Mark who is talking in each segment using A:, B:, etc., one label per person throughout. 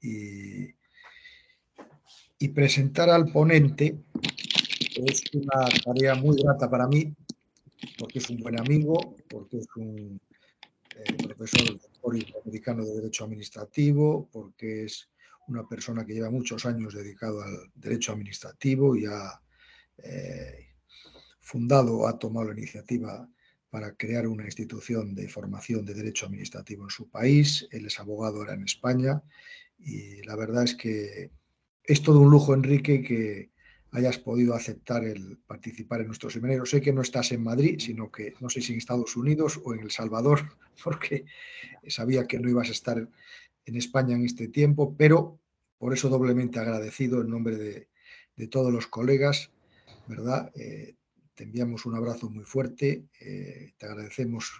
A: y, y presentar al ponente es una tarea muy grata para mí, porque es un buen amigo, porque es un profesor doctor interamericano de Derecho Administrativo, porque es una persona que lleva muchos años dedicado al derecho administrativo y ha fundado, ha tomado la iniciativa para crear una institución de formación de derecho administrativo en su país. Él es abogado ahora en España y la verdad es que es todo un lujo, Enrique, que hayas podido aceptar el participar en nuestro seminario. Sé que no estás en Madrid, sino que no sé si en Estados Unidos o en El Salvador, porque sabía que no ibas a estar en España en este tiempo, pero por eso doblemente agradecido en nombre de todos los colegas, ¿verdad? Te enviamos un abrazo muy fuerte, te agradecemos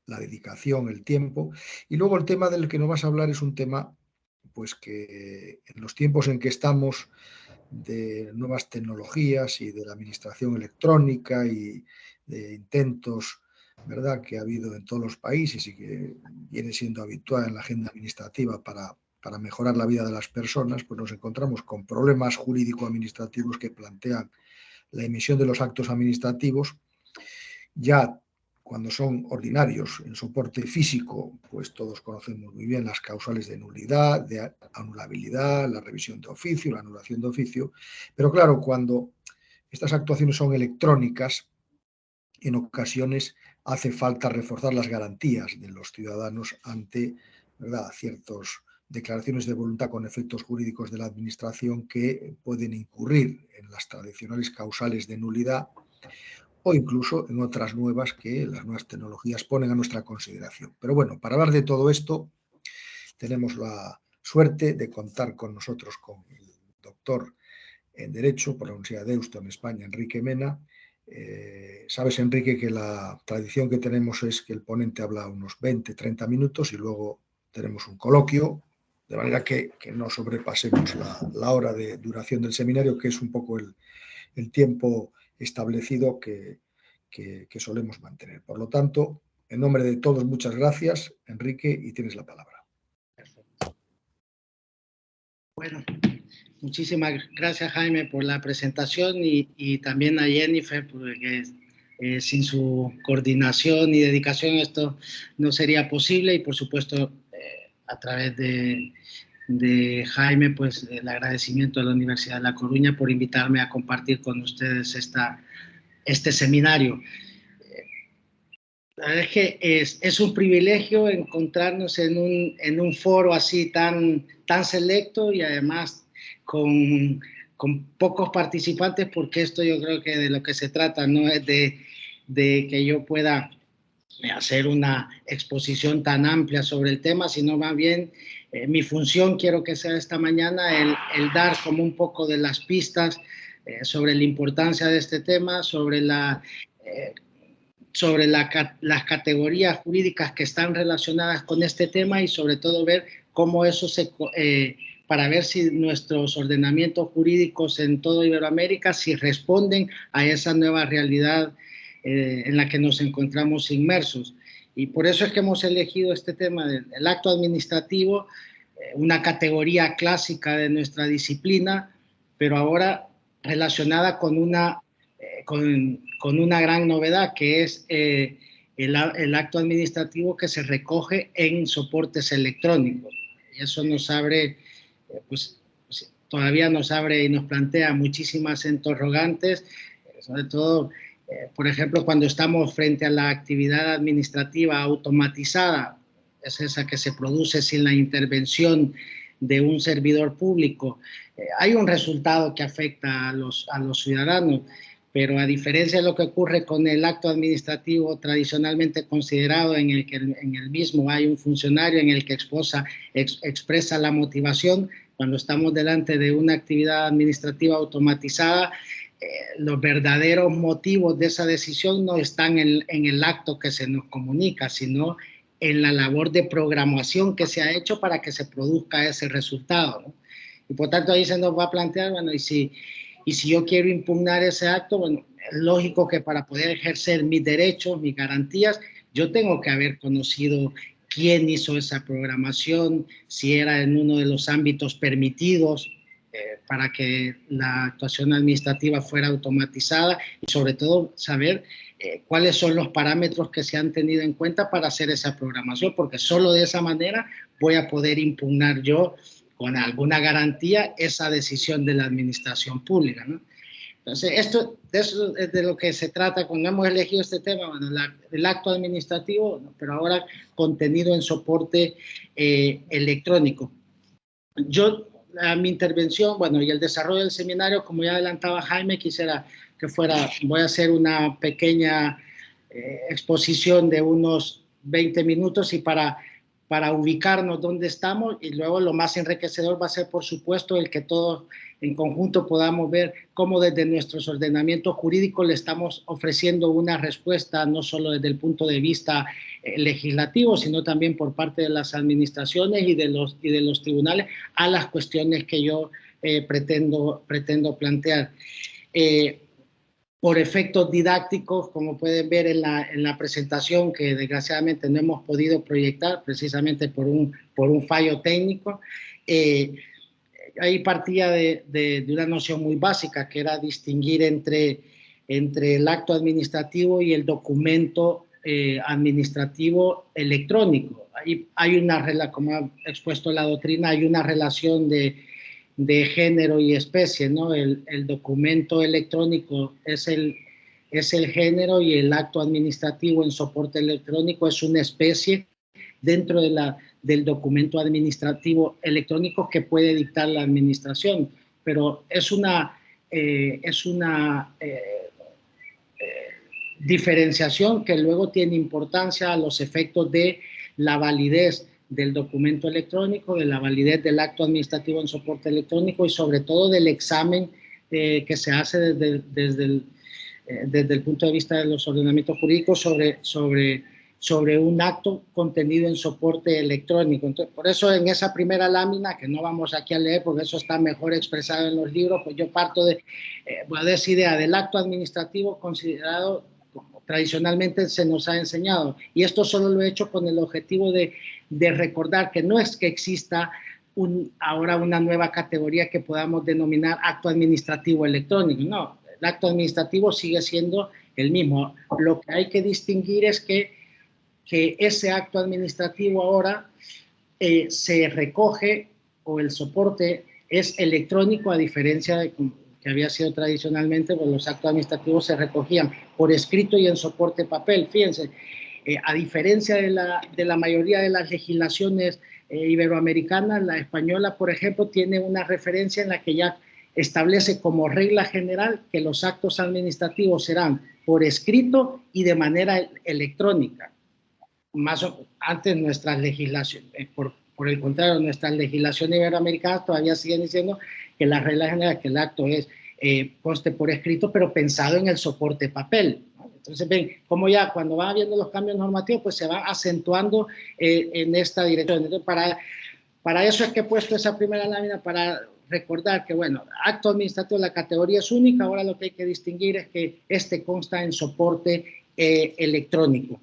A: la dedicación, el tiempo. Y luego el tema del que nos vas a hablar es un tema, pues que en los tiempos en que estamos, de nuevas tecnologías y de la administración electrónica y de intentos, ¿verdad?, que ha habido en todos los países y que viene siendo habitual en la agenda administrativa para mejorar la vida de las personas, pues nos encontramos con problemas jurídico-administrativos que plantean la emisión de los actos administrativos. Ya cuando son ordinarios en soporte físico, pues todos conocemos muy bien las causales de nulidad, de anulabilidad, la revisión de oficio, la anulación de oficio, pero claro, cuando estas actuaciones son electrónicas, en ocasiones hace falta reforzar las garantías de los ciudadanos ante, ¿verdad?, ciertas declaraciones de voluntad con efectos jurídicos de la Administración que pueden incurrir en las tradicionales causales de nulidad o incluso en otras nuevas que las nuevas tecnologías ponen a nuestra consideración. Pero bueno, para hablar de todo esto, tenemos la suerte de contar con nosotros con el doctor en Derecho por la Universidad de Deusto en España, Enrique Mena. Sabes, Enrique, que la tradición que tenemos es que el ponente habla unos 20-30 minutos y luego tenemos un coloquio, de manera que no sobrepasemos la hora de duración del seminario, que es un poco el tiempo establecido que solemos mantener. Por lo tanto, en nombre de todos, muchas gracias, Enrique, y tienes la palabra.
B: Perfecto. Bueno, muchísimas gracias, Jaime, por la presentación y también a Jennifer, porque sin su coordinación y dedicación esto no sería posible, y por supuesto a través de Jaime, pues el agradecimiento a la Universidad de La Coruña por invitarme a compartir con ustedes este seminario. La verdad es que es un privilegio encontrarnos en un foro así tan selecto y además con pocos participantes, porque esto yo creo que de lo que se trata no es de que yo pueda hacer una exposición tan amplia sobre el tema, sino más bien mi función quiero que sea esta mañana el dar como un poco de las pistas sobre la importancia de este tema, sobre las categorías jurídicas que están relacionadas con este tema y sobre todo ver cómo eso para ver si nuestros ordenamientos jurídicos en toda Iberoamérica si responden a esa nueva realidad en la que nos encontramos inmersos. Y por eso es que hemos elegido este tema del acto administrativo, una categoría clásica de nuestra disciplina, pero ahora relacionada con una gran novedad, que es el acto administrativo que se recoge en soportes electrónicos. Y eso nos abre, pues todavía nos abre y nos plantea muchísimas interrogantes, sobre todo, por ejemplo, cuando estamos frente a la actividad administrativa automatizada, es esa que se produce sin la intervención de un servidor público. Hay un resultado que afecta a los ciudadanos, pero a diferencia de lo que ocurre con el acto administrativo tradicionalmente considerado, en el que en el mismo hay un funcionario en el que expresa la motivación, cuando estamos delante de una actividad administrativa automatizada, los verdaderos motivos de esa decisión no están en el acto que se nos comunica, sino en la labor de programación que se ha hecho para que se produzca ese resultado, ¿no? Y por tanto ahí se nos va a plantear, bueno, y si yo quiero impugnar ese acto, bueno, es lógico que para poder ejercer mis derechos, mis garantías, yo tengo que haber conocido quién hizo esa programación, si era en uno de los ámbitos permitidos para que la actuación administrativa fuera automatizada y sobre todo saber cuáles son los parámetros que se han tenido en cuenta para hacer esa programación, porque solo de esa manera voy a poder impugnar yo con alguna garantía esa decisión de la administración pública, ¿no? Entonces, eso es de lo que se trata cuando hemos elegido este tema, bueno, el acto administrativo, pero ahora contenido en soporte electrónico. Mi intervención, bueno, y el desarrollo del seminario, como ya adelantaba Jaime, quisiera que voy a hacer una pequeña exposición de unos 20 minutos y para ubicarnos dónde estamos, y luego lo más enriquecedor va a ser, por supuesto, el que todos en conjunto podamos ver cómo desde nuestros ordenamientos jurídicos le estamos ofreciendo una respuesta, no solo desde el punto de vista legislativo, sino también por parte de las administraciones y de los tribunales a las cuestiones que yo pretendo plantear. Por efectos didácticos, como pueden ver en la presentación, que desgraciadamente no hemos podido proyectar precisamente por un fallo técnico, ahí partía de una noción muy básica, que era distinguir entre el acto administrativo y el documento administrativo electrónico. Hay una, como ha expuesto la doctrina, hay una relación de género y especie, ¿no? El documento electrónico es el género y el acto administrativo en soporte electrónico es una especie dentro del documento administrativo electrónico que puede dictar la administración, pero es una diferenciación que luego tiene importancia a los efectos de la validez del documento electrónico, de la validez del acto administrativo en soporte electrónico y sobre todo del examen que se hace desde el punto de vista de los ordenamientos jurídicos sobre un acto contenido en soporte electrónico. Entonces, por eso en esa primera lámina, que no vamos aquí a leer porque eso está mejor expresado en los libros, pues yo parto de esa idea del acto administrativo considerado como tradicionalmente se nos ha enseñado. Y esto solo lo he hecho con el objetivo de recordar que no es que exista ahora una nueva categoría que podamos denominar acto administrativo electrónico. No, el acto administrativo sigue siendo el mismo. Lo que hay que distinguir es que ese acto administrativo ahora se recoge o el soporte es electrónico, a diferencia de que había sido tradicionalmente, pues los actos administrativos se recogían por escrito y en soporte papel. Fíjense, a diferencia de la mayoría de las legislaciones iberoamericanas, la española, por ejemplo, tiene una referencia en la que ya establece como regla general que los actos administrativos serán por escrito y de manera electrónica. Antes nuestras legislaciones, por el contrario, nuestras legislaciones iberoamericanas todavía siguen diciendo que la regla general es que el acto es conste por escrito, pero pensado en el soporte papel, ¿no? Entonces ven cómo ya cuando van habiendo los cambios normativos, pues se va acentuando en esta dirección. Entonces, para eso es que he puesto esa primera lámina, para recordar que, bueno, acto administrativo, la categoría es única, ahora lo que hay que distinguir es que este consta en soporte electrónico.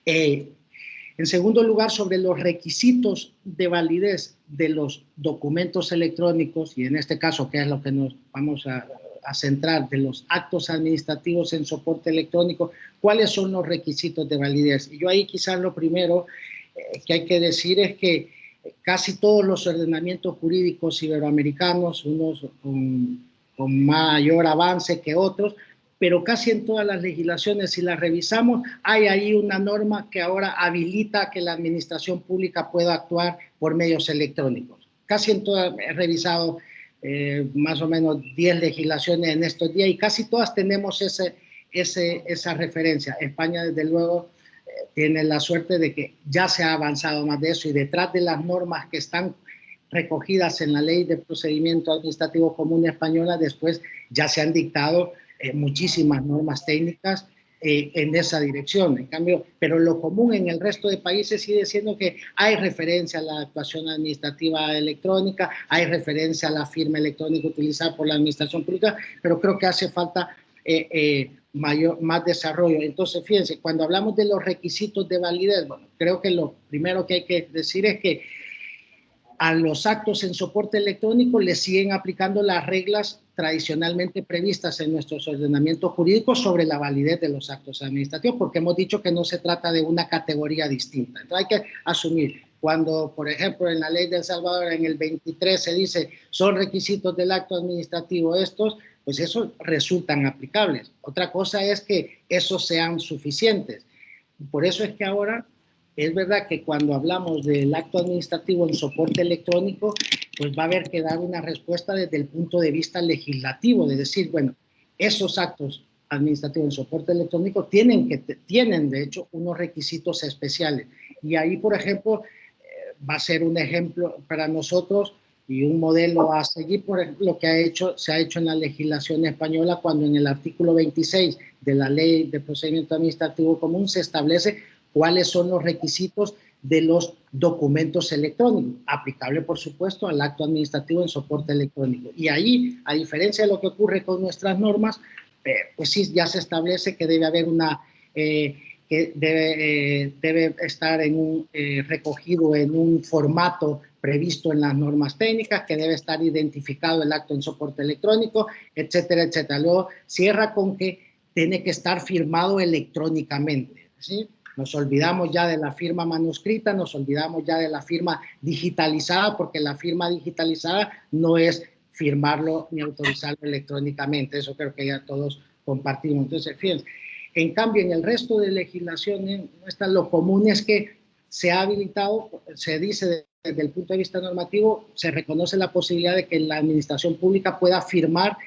B: En segundo lugar, sobre los requisitos de validez de los documentos electrónicos, y en este caso, que es lo que nos vamos a centrar, de los actos administrativos en soporte electrónico, ¿cuáles son los requisitos de validez? Y yo ahí quizás lo primero que hay que decir es que casi todos los ordenamientos jurídicos iberoamericanos, unos con mayor avance que otros, pero casi en todas las legislaciones, si las revisamos, hay ahí una norma que ahora habilita que la administración pública pueda actuar por medios electrónicos. Casi en todas, he revisado más o menos 10 legislaciones en estos días y casi todas tenemos esa referencia. España, desde luego, tiene la suerte de que ya se ha avanzado más de eso, y detrás de las normas que están recogidas en la Ley de Procedimiento Administrativo Común Española, después ya se han dictado muchísimas normas técnicas en esa dirección. En cambio, pero lo común en el resto de países sigue siendo que hay referencia a la actuación administrativa electrónica, hay referencia a la firma electrónica utilizada por la administración pública, pero creo que hace falta más desarrollo. Entonces, fíjense, cuando hablamos de los requisitos de validez, bueno, creo que lo primero que hay que decir es que a los actos en soporte electrónico les siguen aplicando las reglas tradicionalmente previstas en nuestros ordenamientos jurídicos sobre la validez de los actos administrativos, porque hemos dicho que no se trata de una categoría distinta. Entonces hay que asumir, cuando, por ejemplo, en la ley de El Salvador, en el 23 se dice, son requisitos del acto administrativo estos, pues esos resultan aplicables. Otra cosa es que esos sean suficientes. Por eso es que ahora es verdad que cuando hablamos del acto administrativo en soporte electrónico, pues va a haber que dar una respuesta desde el punto de vista legislativo, de decir, bueno, esos actos administrativos en soporte electrónico tienen de hecho unos requisitos especiales. Y ahí, por ejemplo, va a ser un ejemplo para nosotros y un modelo a seguir por lo que se ha hecho en la legislación española, cuando en el artículo 26 de la Ley de Procedimiento Administrativo Común se establece cuáles son los requisitos de los documentos electrónicos, aplicable, por supuesto, al acto administrativo en soporte electrónico. Y ahí, a diferencia de lo que ocurre con nuestras normas, pues sí, ya se establece que debe haber que debe estar recogido en un formato previsto en las normas técnicas, que debe estar identificado el acto en soporte electrónico, etcétera, etcétera. Luego cierra con que tiene que estar firmado electrónicamente, ¿sí? Nos olvidamos ya de la firma manuscrita, nos olvidamos ya de la firma digitalizada, porque la firma digitalizada no es firmarlo ni autorizarlo electrónicamente. Eso creo que ya todos compartimos. Entonces, fíjense, en cambio, en el resto de legislaciones, lo común es que se ha habilitado, se dice desde el punto de vista normativo, se reconoce la posibilidad de que la administración pública pueda firmar,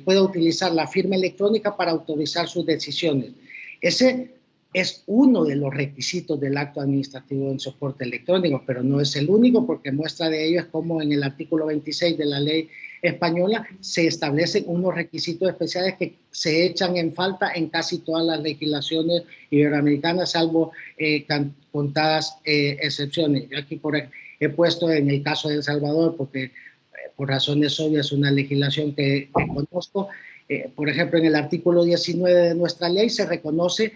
B: pueda utilizar la firma electrónica para autorizar sus decisiones. Ese es uno de los requisitos del acto administrativo en soporte electrónico, pero no es el único, porque muestra de ello es como en el artículo 26 de la ley española se establecen unos requisitos especiales que se echan en falta en casi todas las legislaciones iberoamericanas, salvo contadas excepciones. Yo aquí he puesto en el caso de El Salvador, porque por razones obvias es una legislación que conozco. Por ejemplo, en el artículo 19 de nuestra ley se reconoce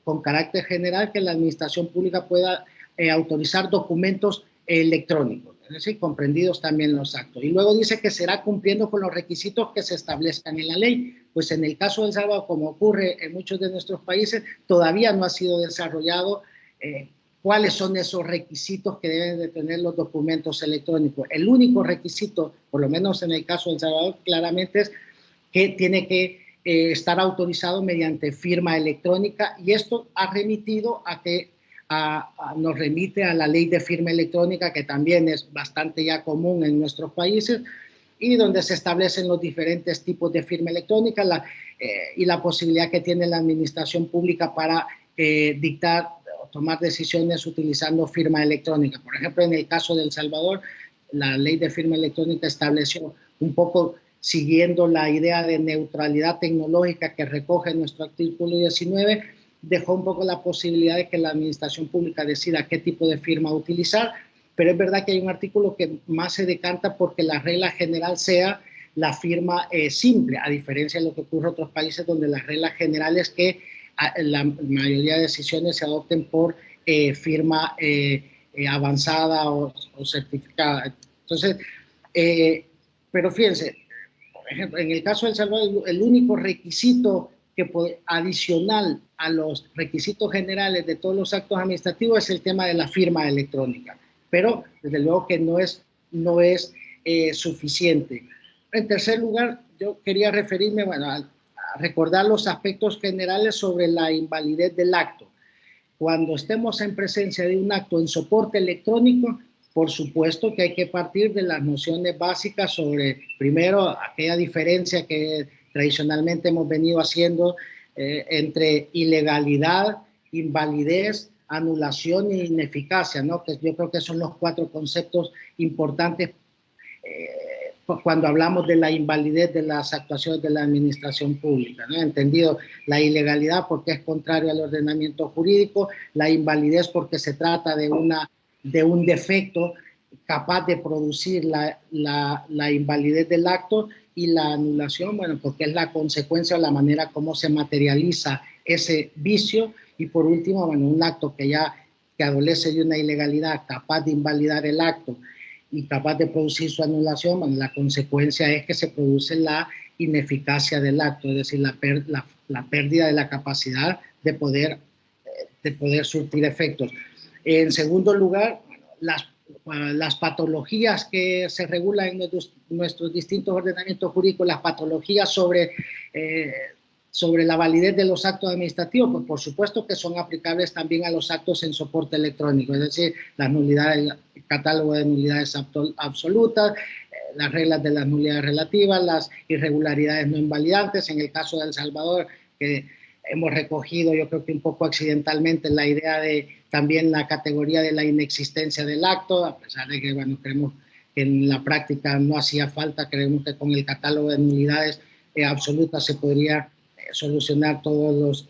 B: con carácter general que la administración pública pueda autorizar documentos electrónicos, es decir, comprendidos también los actos. Y luego dice que será cumpliendo con los requisitos que se establezcan en la ley. Pues en el caso de El Salvador, como ocurre en muchos de nuestros países, todavía no ha sido desarrollado cuáles son esos requisitos que deben de tener los documentos electrónicos. El único requisito, por lo menos en el caso de El Salvador, claramente es que tiene que estar autorizado mediante firma electrónica, y esto ha remitido a que nos remite a la ley de firma electrónica, que también es bastante ya común en nuestros países, y donde se establecen los diferentes tipos de firma electrónica y la posibilidad que tiene la administración pública para dictar o tomar decisiones utilizando firma electrónica. Por ejemplo, en el caso de El Salvador, la ley de firma electrónica estableció un poco, siguiendo la idea de neutralidad tecnológica que recoge nuestro artículo 19, dejó un poco la posibilidad de que la administración pública decida qué tipo de firma utilizar, pero es verdad que hay un artículo que más se decanta porque la regla general sea la firma simple, a diferencia de lo que ocurre en otros países donde la regla general es que la mayoría de decisiones se adopten por firma avanzada o certificada. Entonces, pero fíjense, por ejemplo, en el caso de El Salvador, el único requisito adicional a los requisitos generales de todos los actos administrativos es el tema de la firma electrónica, pero desde luego que no es suficiente. En tercer lugar, yo quería referirme, a recordar los aspectos generales sobre la invalidez del acto. Cuando estemos en presencia de un acto en soporte electrónico, por supuesto que hay que partir de las nociones básicas sobre, primero, aquella diferencia que tradicionalmente hemos venido haciendo entre ilegalidad, invalidez, anulación e ineficacia, ¿no? Que yo creo que son los 4 conceptos importantes cuando hablamos de la invalidez de las actuaciones de la administración pública, ¿no? Entendido la ilegalidad porque es contrario al ordenamiento jurídico, la invalidez porque se trata de un defecto capaz de producir la invalidez del acto, y la anulación, bueno, porque es la consecuencia o la manera como se materializa ese vicio. Y por último, bueno, un acto que adolece de una ilegalidad capaz de invalidar el acto y capaz de producir su anulación, bueno, la consecuencia es que se produce la ineficacia del acto, es decir, la pérdida de la capacidad de poder surtir efectos. En segundo lugar, las patologías que se regulan en nuestros distintos ordenamientos jurídicos, las patologías sobre la validez de los actos administrativos, pues por supuesto que son aplicables también a los actos en soporte electrónico, es decir, las nulidades, el catálogo de nulidades absolutas, las reglas de las nulidades relativas, las irregularidades no invalidantes. En el caso de El Salvador, que hemos recogido, yo creo que un poco accidentalmente, la idea de también la categoría de la inexistencia del acto, a pesar de que, bueno, creemos que en la práctica no hacía falta, creemos que con el catálogo de nulidades absolutas se podría solucionar todos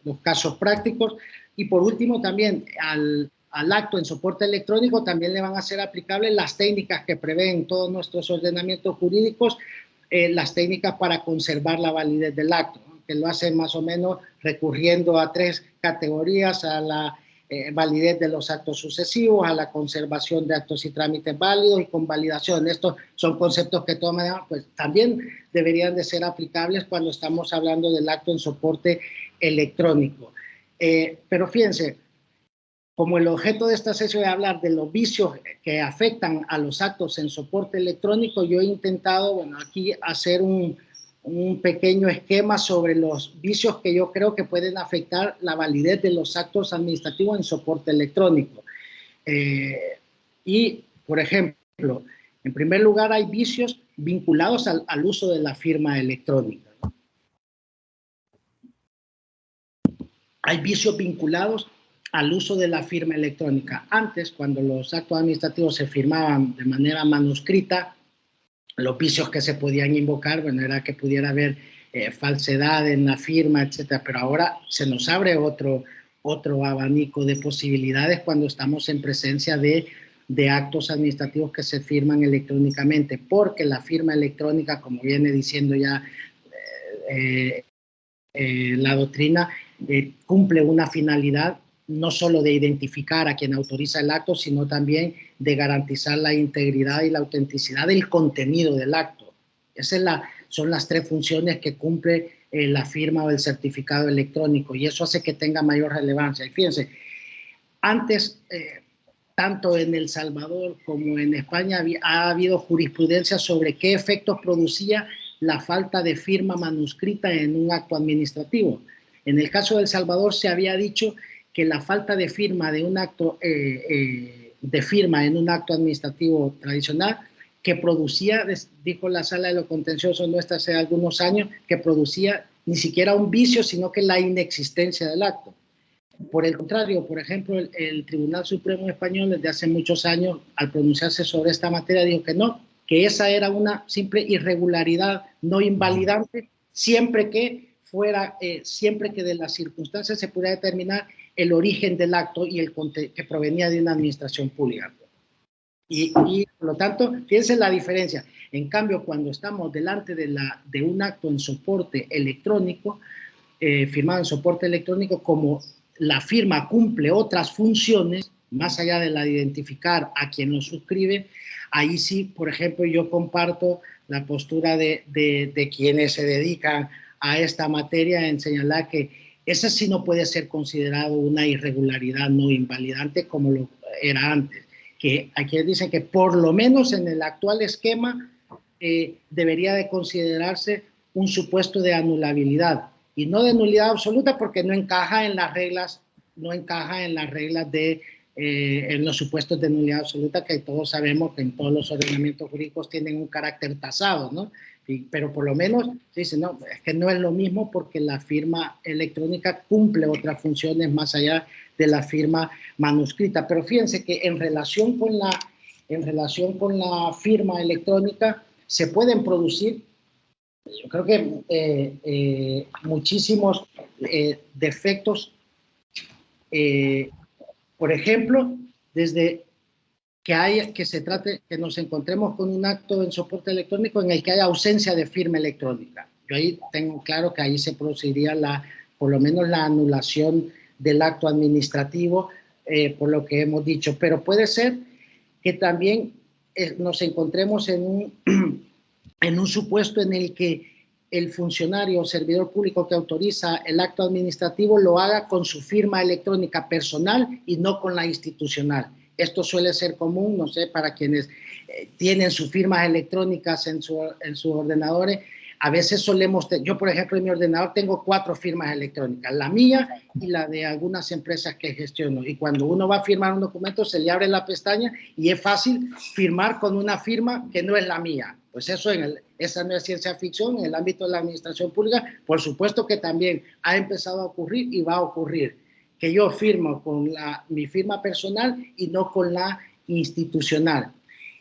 B: los casos prácticos. Y por último, también al acto en soporte electrónico también le van a ser aplicables las técnicas que prevén todos nuestros ordenamientos jurídicos, las técnicas para conservar la validez del acto, ¿no? Que lo hacen más o menos recurriendo a 3 categorías: a la validez de los actos sucesivos, a la conservación de actos y trámites válidos y con validación. Estos son conceptos que de todas maneras pues, también deberían de ser aplicables cuando estamos hablando del acto en soporte electrónico. Pero fíjense, como el objeto de esta sesión es hablar de los vicios que afectan a los actos en soporte electrónico, yo he intentado, bueno, aquí hacer un pequeño esquema sobre los vicios que yo creo que pueden afectar la validez de los actos administrativos en soporte electrónico. Y, por ejemplo, en primer lugar, hay vicios vinculados al uso de la firma electrónica, ¿no? Hay vicios vinculados al uso de la firma electrónica. Antes, cuando los actos administrativos se firmaban de manera manuscrita, los vicios que se podían invocar, bueno, era que pudiera haber falsedad en la firma, etcétera, pero ahora se nos abre otro abanico de posibilidades cuando estamos en presencia de actos administrativos que se firman electrónicamente, porque la firma electrónica, como viene diciendo ya la doctrina, cumple una finalidad no solo de identificar a quien autoriza el acto, sino también de garantizar la integridad y la autenticidad del contenido del acto. Esas son las 3 funciones que cumple la firma o el certificado electrónico, y eso hace que tenga mayor relevancia. Y fíjense, antes, tanto en El Salvador como en España, ha habido jurisprudencia sobre qué efectos producía la falta de firma manuscrita en un acto administrativo. En el caso de El Salvador se había dicho que la falta de firma de un acto en un acto administrativo tradicional, que producía, dijo la Sala de lo Contencioso nuestra hace algunos años, que producía ni siquiera un vicio, sino que la inexistencia del acto. Por el contrario, por ejemplo, el Tribunal Supremo Español desde hace muchos años, al pronunciarse sobre esta materia, dijo que no, que esa era una simple irregularidad no invalidante, siempre que de las circunstancias se pudiera determinar el origen del acto y que provenía de una administración pública. Y por lo tanto, fíjense la diferencia. En cambio, cuando estamos delante de un acto en soporte electrónico, firmado en soporte electrónico, como la firma cumple otras funciones, más allá de la de identificar a quien lo suscribe, ahí sí, por ejemplo, yo comparto la postura de quienes se dedican a esta materia en señalar que esa sí no puede ser considerado una irregularidad no invalidante como lo era antes, que aquí dicen que por lo menos en el actual esquema debería de considerarse un supuesto de anulabilidad, y no de nulidad absoluta porque no encaja en las reglas, en los supuestos de nulidad absoluta, que todos sabemos que en todos los ordenamientos jurídicos tienen un carácter tasado, ¿no? Pero por lo menos se dice, no, es que no es lo mismo porque la firma electrónica cumple otras funciones más allá de la firma manuscrita. Pero fíjense que en relación con la firma electrónica se pueden producir, yo creo que muchísimos defectos, por ejemplo, desde que nos encontremos con un acto en soporte electrónico en el que haya ausencia de firma electrónica. Yo ahí tengo claro que ahí se produciría por lo menos la anulación del acto administrativo, por lo que hemos dicho. Pero puede ser que también nos encontremos en un supuesto en el que el funcionario o servidor público que autoriza el acto administrativo lo haga con su firma electrónica personal y no con la institucional. Esto suele ser común, no sé, para quienes tienen sus firmas electrónicas en sus ordenadores. A veces yo por ejemplo en mi ordenador tengo 4 firmas electrónicas, la mía y la de algunas empresas que gestiono. Y cuando uno va a firmar un documento se le abre la pestaña y es fácil firmar con una firma que no es la mía. Pues esa no es ciencia ficción. En el ámbito de la administración pública, por supuesto que también ha empezado a ocurrir y va a ocurrir, que yo firmo con mi firma personal y no con la institucional.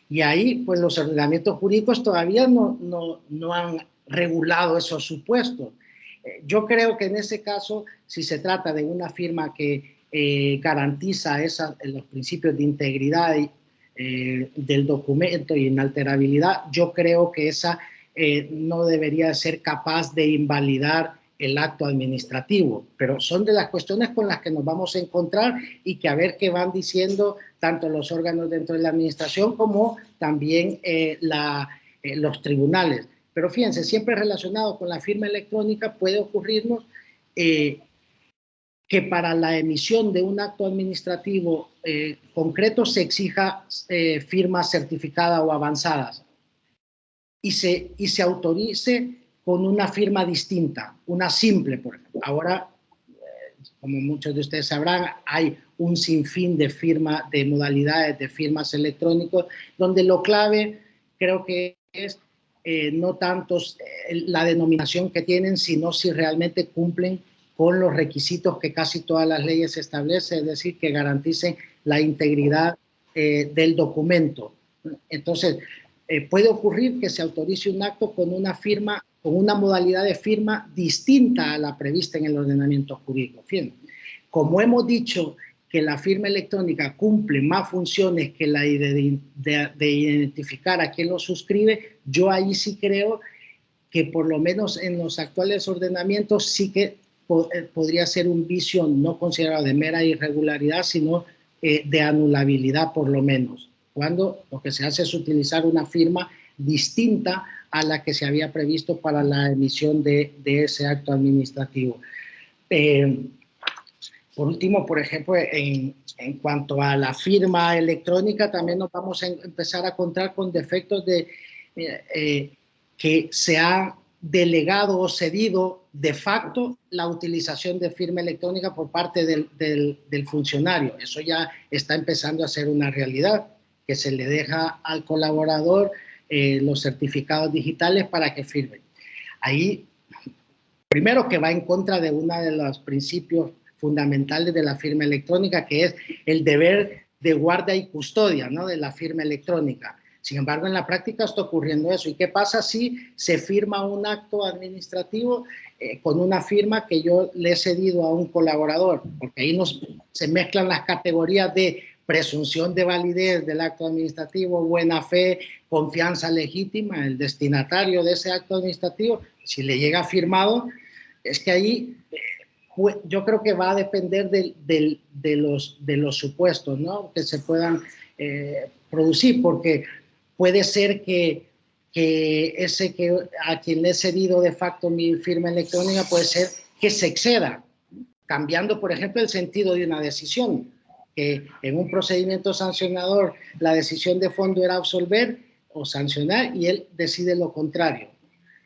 B: Y ahí, pues los ordenamientos jurídicos todavía no han regulado esos supuestos. Yo creo que en ese caso, si se trata de una firma que garantiza los principios de integridad del documento y inalterabilidad, yo creo que esa no debería ser capaz de invalidar el acto administrativo, pero son de las cuestiones con las que nos vamos a encontrar y que a ver qué van diciendo tanto los órganos dentro de la administración como también los tribunales. Pero fíjense, siempre relacionado con la firma electrónica puede ocurrirnos que para la emisión de un acto administrativo concreto se exija firma certificada o avanzadas y se autorice con una firma distinta, una simple, por ejemplo. Ahora, como muchos de ustedes sabrán, hay un sinfín de modalidades de firmas electrónicas, donde lo clave creo que es no tanto la denominación que tienen, sino si realmente cumplen con los requisitos que casi todas las leyes establecen, es decir, que garanticen la integridad del documento. Entonces, puede ocurrir que se autorice un acto con una modalidad de firma distinta a la prevista en el ordenamiento jurídico. Bien, como hemos dicho que la firma electrónica cumple más funciones que la de identificar a quién lo suscribe, yo ahí sí creo que por lo menos en los actuales ordenamientos sí que podría ser un vicio no considerado de mera irregularidad, sino de anulabilidad por lo menos, cuando lo que se hace es utilizar una firma distinta a la que se había previsto para la emisión de ese acto administrativo. Por último, por ejemplo, en cuanto a la firma electrónica, también nos vamos a empezar a encontrar con defectos que se ha delegado o cedido de facto la utilización de firma electrónica por parte del funcionario. Eso ya está empezando a ser una realidad, que se le deja al colaborador los certificados digitales para que firmen. Ahí, primero que va en contra de uno de los principios fundamentales de la firma electrónica, que es el deber de guarda y custodia, ¿no?, de la firma electrónica. Sin embargo, en la práctica está ocurriendo eso. ¿Y qué pasa si se firma un acto administrativo con una firma que yo le he cedido a un colaborador? Porque ahí se mezclan las categorías de presunción de validez del acto administrativo, buena fe, confianza legítima, el destinatario de ese acto administrativo. Si le llega firmado, es que ahí yo creo que va a depender de los supuestos, ¿no?, que se puedan producir, porque puede ser que a quien le he cedido de facto mi firma electrónica puede ser que se exceda, cambiando, por ejemplo, el sentido de una decisión, que en un procedimiento sancionador la decisión de fondo era absolver o sancionar y él decide lo contrario.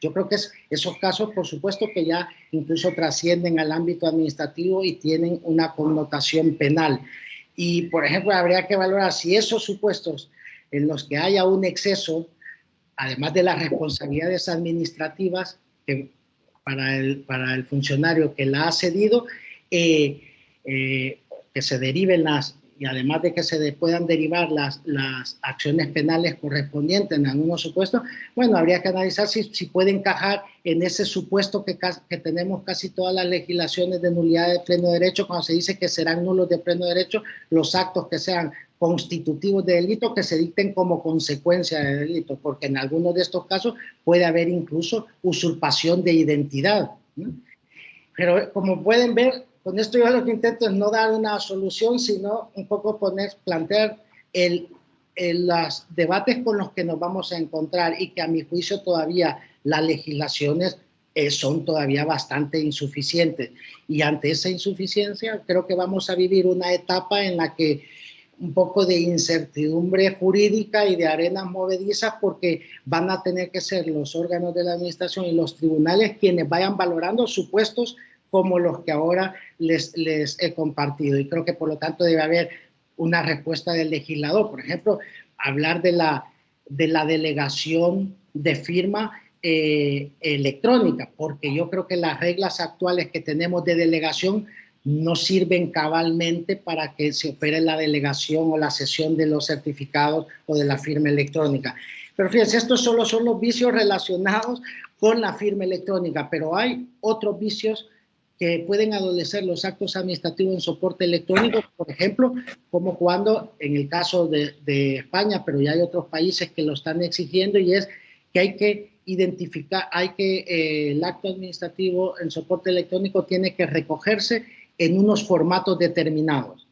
B: Yo creo que esos casos, por supuesto, que ya incluso trascienden al ámbito administrativo y tienen una connotación penal. Y, por ejemplo, habría que valorar si esos supuestos en los que haya un exceso, además de las responsabilidades administrativas para el funcionario que la ha cedido, que se deriven y además de que se puedan derivar las acciones penales correspondientes en algunos supuestos, bueno, habría que analizar si puede encajar en ese supuesto que tenemos casi todas las legislaciones de nulidad de pleno derecho, cuando se dice que serán nulos de pleno derecho los actos que sean constitutivos de delito que se dicten como consecuencia de delito, porque en algunos de estos casos puede haber incluso usurpación de identidad, ¿no? Pero como pueden ver, con esto yo lo que intento es no dar una solución, sino un poco plantear los debates con los que nos vamos a encontrar, y que a mi juicio todavía las legislaciones son todavía bastante insuficientes. Y ante esa insuficiencia creo que vamos a vivir una etapa en la que un poco de incertidumbre jurídica y de arenas movedizas, porque van a tener que ser los órganos de la administración y los tribunales quienes vayan valorando supuestos como los que ahora les he compartido. Y creo que por lo tanto debe haber una respuesta del legislador. Por ejemplo, hablar de la delegación de firma electrónica, porque yo creo que las reglas actuales que tenemos de delegación no sirven cabalmente para que se opere la delegación o la cesión de los certificados o de la firma electrónica. Pero fíjense, estos solo son los vicios relacionados con la firma electrónica, pero hay otros vicios que pueden adolecer los actos administrativos en soporte electrónico, por ejemplo, como cuando, en el caso de España, pero ya hay otros países que lo están exigiendo, y es que hay que identificar, el acto administrativo en soporte electrónico tiene que recogerse en unos formatos determinados,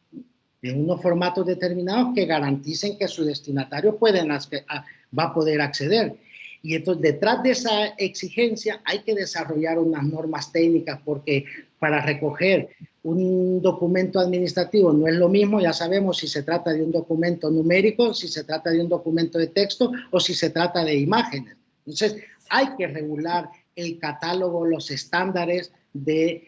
B: que garanticen que su destinatario va a poder acceder. Y entonces, detrás de esa exigencia hay que desarrollar unas normas técnicas, porque para recoger un documento administrativo no es lo mismo, ya sabemos, si se trata de un documento numérico, si se trata de un documento de texto o si se trata de imágenes. Entonces, hay que regular el catálogo, los estándares de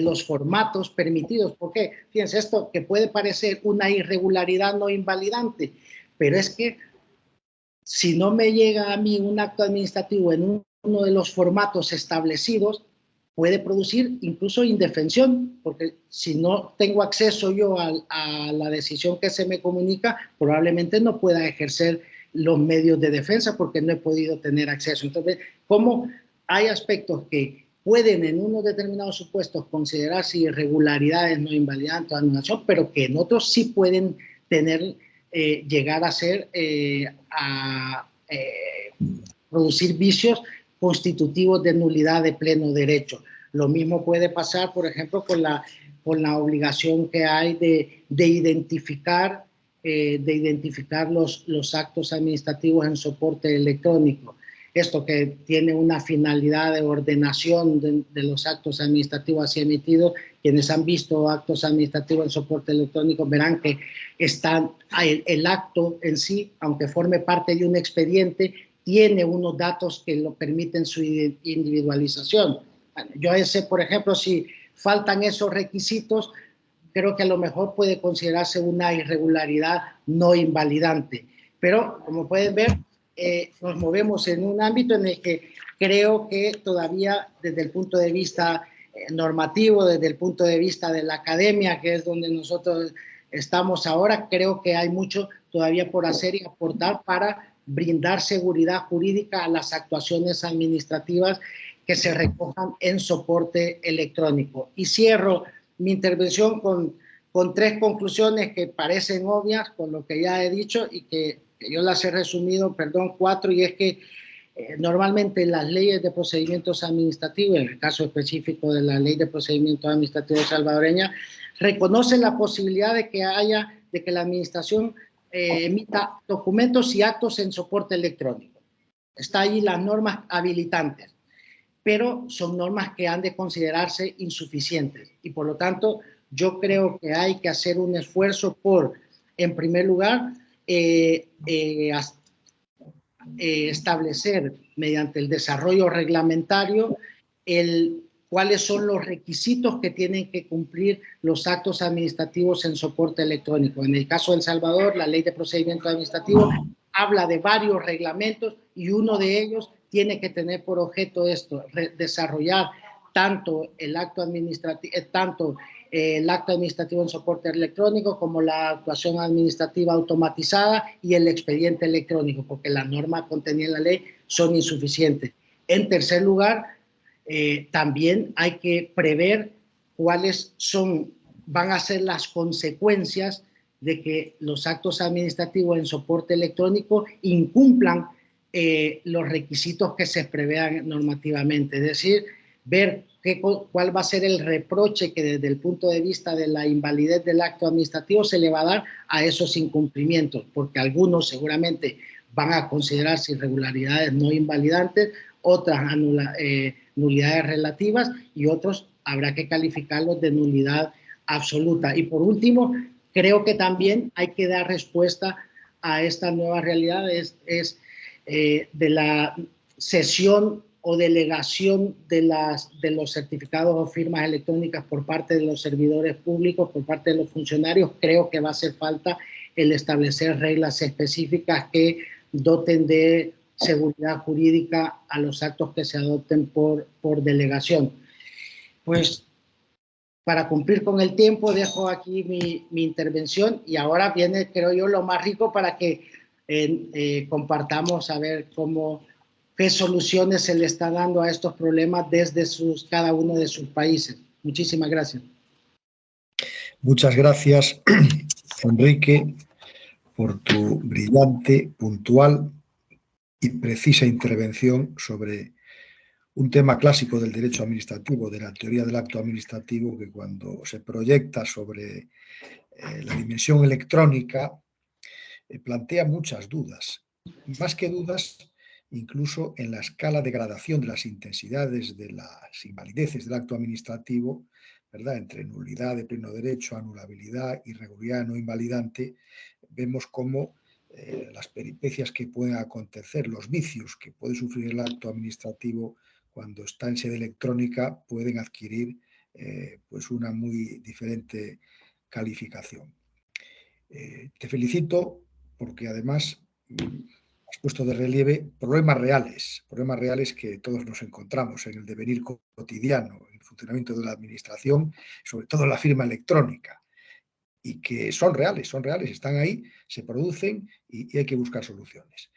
B: los formatos permitidos. ¿Por qué? Fíjense, esto que puede parecer una irregularidad no invalidante, pero es que si no me llega a mí un acto administrativo en uno de los formatos establecidos, puede producir incluso indefensión, porque si no tengo acceso yo a la decisión que se me comunica, probablemente no pueda ejercer los medios de defensa porque no he podido tener acceso. Entonces, ¿cómo hay aspectos que pueden en unos determinados supuestos considerarse irregularidades no invalidantes o anulación, pero que en otros sí pueden tener, llegar a ser, producir vicios constitutivos de nulidad de pleno derecho? Lo mismo puede pasar, por ejemplo, con la obligación que hay de identificar los actos administrativos en soporte electrónico. Esto que tiene una finalidad de ordenación de los actos administrativos así emitidos. Quienes han visto actos administrativos en soporte electrónico verán que el acto en sí, aunque forme parte de un expediente, tiene unos datos que lo permiten su individualización. Yo por ejemplo, si faltan esos requisitos, creo que a lo mejor puede considerarse una irregularidad no invalidante. Pero, como pueden ver, nos movemos en un ámbito en el que creo que todavía, desde el punto de vista normativo, desde el punto de vista de la academia, que es donde nosotros estamos ahora, creo que hay mucho todavía por hacer y aportar para brindar seguridad jurídica a las actuaciones administrativas que se recojan en soporte electrónico. Y cierro mi intervención con tres conclusiones que parecen obvias con lo que ya he dicho y que yo las he resumido, cuatro, y es que normalmente las leyes de procedimientos administrativos, en el caso específico de la Ley de Procedimientos Administrativos salvadoreña, reconocen la posibilidad de que la administración emita documentos y actos en soporte electrónico. Está allí las normas habilitantes, pero son normas que han de considerarse insuficientes, y por lo tanto yo creo que hay que hacer un esfuerzo por, en primer lugar, establecer mediante el desarrollo reglamentario cuáles son los requisitos que tienen que cumplir los actos administrativos en soporte electrónico. En el caso de El Salvador, la Ley de Procedimientos Administrativos habla de varios reglamentos y uno de ellos tiene que tener por objeto esto, desarrollar tanto el acto administrativo en soporte electrónico como la actuación administrativa automatizada y el expediente electrónico, porque las normas contenidas en la ley son insuficientes. En tercer lugar, también hay que prever cuáles van a ser las consecuencias de que los actos administrativos en soporte electrónico incumplan los requisitos que se prevean normativamente, es decir, ver cuál va a ser el reproche que desde el punto de vista de la invalidez del acto administrativo se le va a dar a esos incumplimientos, porque algunos seguramente van a considerarse irregularidades no invalidantes, otras nulidades relativas y otros habrá que calificarlos de nulidad absoluta. Y por último, creo que también hay que dar respuesta a esta nueva realidad, de la cesión o delegación de los certificados o firmas electrónicas por parte de los servidores públicos, por parte de los funcionarios. Creo que va a hacer falta el establecer reglas específicas que doten de seguridad jurídica a los actos que se adopten por delegación. Pues para cumplir con el tiempo dejo aquí mi intervención y ahora viene, creo yo, lo más rico para que compartamos a ver qué soluciones se le está dando a estos problemas desde cada uno de sus países. Muchísimas gracias.
A: Muchas gracias, Enrique, por tu brillante, puntual y precisa intervención sobre un tema clásico del derecho administrativo, de la teoría del acto administrativo, que cuando se proyecta sobre la dimensión electrónica plantea muchas dudas. Más que dudas, incluso en la escala de gradación de las intensidades de las invalideces del acto administrativo, ¿verdad? Entre nulidad de pleno derecho, anulabilidad, irregularidad no invalidante, vemos cómo las peripecias que pueden acontecer, los vicios que puede sufrir el acto administrativo cuando está en sede electrónica pueden adquirir pues una muy diferente calificación. Te felicito porque además has puesto de relieve problemas reales que todos nos encontramos en el devenir cotidiano, en el funcionamiento de la administración, sobre todo en la firma electrónica, y que son reales, están ahí, se producen y hay que buscar soluciones.